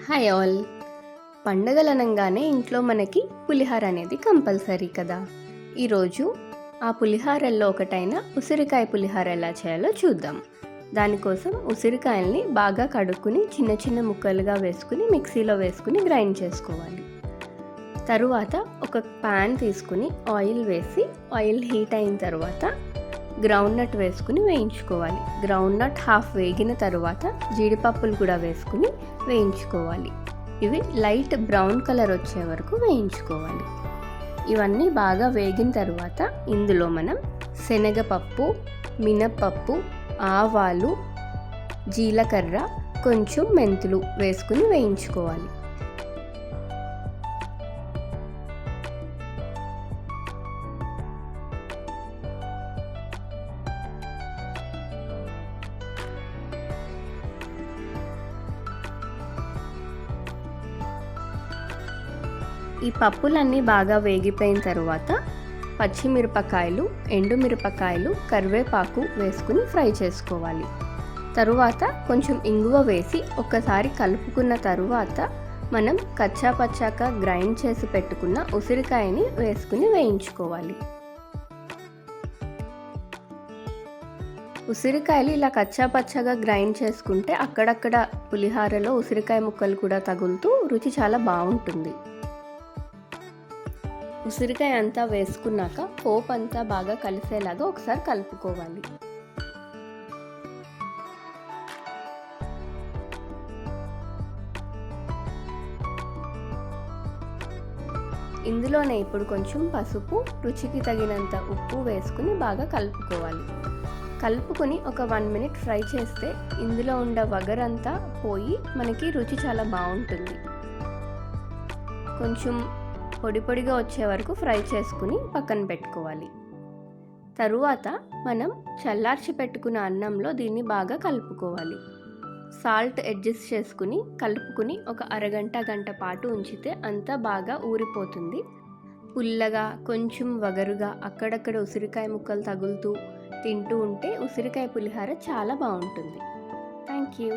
Hi all. పండగలు అనగానే ఇంట్లో మనకి పులిహార అనేది కంపల్సరీ కదా. ఈరోజు ఆ పులిహారల్లో ఒకటైన ఉసిరికాయ పులిహార ఎలా చేయాలో చూద్దాం. దానికోసం ఉసిరికాయల్ని బాగా కడుక్కుని చిన్న చిన్న ముక్కలుగా వేసుకుని మిక్సీలో వేసుకుని గ్రైండ్ చేసుకోవాలి. తరువాత ఒక ప్యాన్ తీసుకుని ఆయిల్ వేసి ఆయిల్ హీట్ అయిన తర్వాత గ్రౌండ్ నట్ వేసుకుని వేయించుకోవాలి. గ్రౌండ్ నట్ హాఫ్ వేగిన తర్వాత జీడిపప్పులు కూడా వేసుకుని వేయించుకోవాలి. ఇవి లైట్ బ్రౌన్ కలర్ వచ్చే వరకు వేయించుకోవాలి. ఇవన్నీ బాగా వేగిన తర్వాత ఇందులో మనం శనగపప్పు, మినప్పప్పు, ఆవాలు, జీలకర్ర, కొంచెం మెంతులు వేసుకుని వేయించుకోవాలి. ఈ పప్పులన్నీ బాగా వేగిపోయిన తర్వాత పచ్చిమిరపకాయలు, ఎండుమిరపకాయలు, కరివేపాకు వేసుకుని ఫ్రై చేసుకోవాలి. తరువాత కొంచెం ఇంగువ వేసి ఒక్కసారి కలుపుకున్న తరువాత మనం కచ్చాపచ్చాగా గ్రైండ్ చేసి పెట్టుకున్న ఉసిరికాయని వేసుకుని వేయించుకోవాలి. ఉసిరికాయలు ఇలా కచ్చాపచ్చాగా గ్రైండ్ చేసుకుంటే అక్కడక్కడ పులిహారలో ఉసిరికాయ ముక్కలు కూడా తగులుతూ రుచి చాలా బాగుంటుంది. ఉసిరికాయ అంతా వేసుకున్నాక పోపు అంతా బాగా కలిసేలాగా ఒకసారి కలుపుకోవాలి. ఇందులోనే ఇప్పుడు కొంచెం పసుపు, రుచికి తగినంత ఉప్పు వేసుకుని బాగా కలుపుకోవాలి. కలుపుకొని ఒక 1 మినిట్ ఫ్రై చేస్తే ఇందులో ఉండే వగరంతా పోయి మనకి రుచి చాలా బాగుంటుంది. కొంచెం పొడి పొడిగా వచ్చే వరకు ఫ్రై చేసుకుని పక్కన పెట్టుకోవాలి. తరువాత మనం చల్లార్చి పెట్టుకున్న అన్నంలో దీన్ని బాగా కలుపుకోవాలి. సాల్ట్ అడ్జస్ట్ చేసుకుని కలుపుకుని ఒక గంట పాటు ఉంచితే అంతా బాగా ఊరిపోతుంది. పుల్లగా కొంచెం వగరుగా అక్కడక్కడ ఉసిరికాయ ముక్కలు తగులుతూ తింటూ ఉంటే ఉసిరికాయ పులిహార చాలా బాగుంటుంది. Thank you.